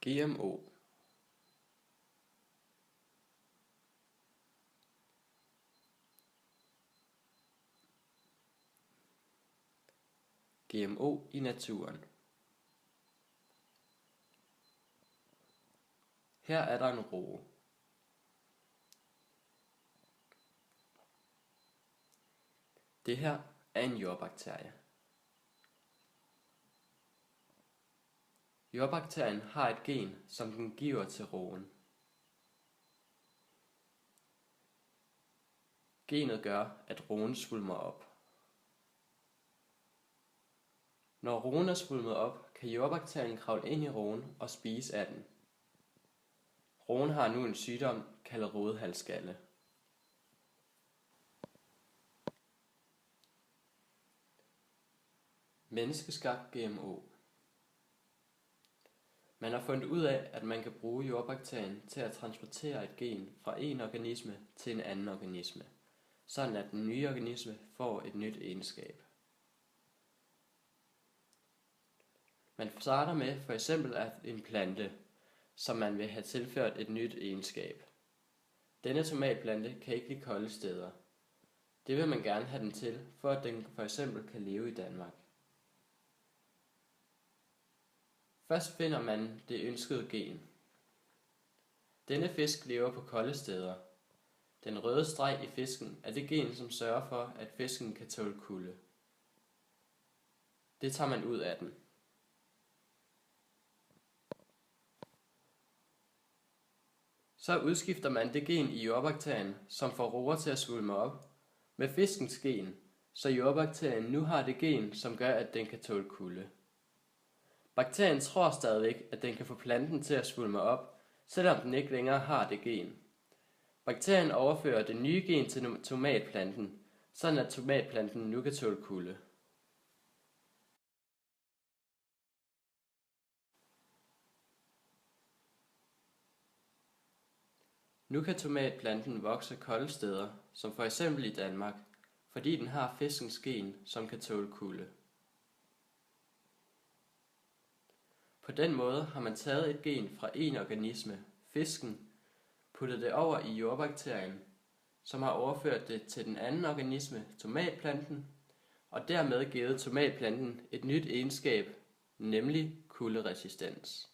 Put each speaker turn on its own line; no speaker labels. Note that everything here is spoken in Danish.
GMO. GMO i naturen. Her er der en roe. Det her er en jordbakterie. Jordbakterien har et gen, som den giver til roen. Genet gør, at roen svulmer op. Når roen er svulmet op, kan jordbakterien kravle ind i roen og spise af den. Roen har nu en sygdom kaldet rodehalsskalle. Menneskeskabt GMO. Man har fundet ud af, at man kan bruge jordbakterien til at transportere et gen fra en organisme til en anden organisme, sådan at den nye organisme får et nyt egenskab. Man starter med for eksempel en plante, som man vil have tilført et nyt egenskab. Denne tomatplante kan ikke lide kolde steder. Det vil man gerne have den til, for at den for eksempel kan leve i Danmark. Først finder man det ønskede gen. Denne fisk lever på kolde steder. Den røde streg i fisken er det gen, som sørger for, at fisken kan tåle kulde. Det tager man ud af den. Så udskifter man det gen i jordbakterien, som får roer til at svulme op, med fiskens gen, så jordbakterien nu har det gen, som gør, at den kan tåle kulde. Bakterien tror stadigvæk, at den kan få planten til at svulme op, selvom den ikke længere har det gen. Bakterien overfører det nye gen til tomatplanten, sådan at tomatplanten nu kan tåle kulde. Nu kan tomatplanten vokse kolde steder, som for eksempel i Danmark, fordi den har fiskens gen, som kan tåle kulde. På den måde har man taget et gen fra en organisme, fisken, puttet det over i jordbakterien, som har overført det til den anden organisme, tomatplanten, og dermed givet tomatplanten et nyt egenskab, nemlig kulderesistens.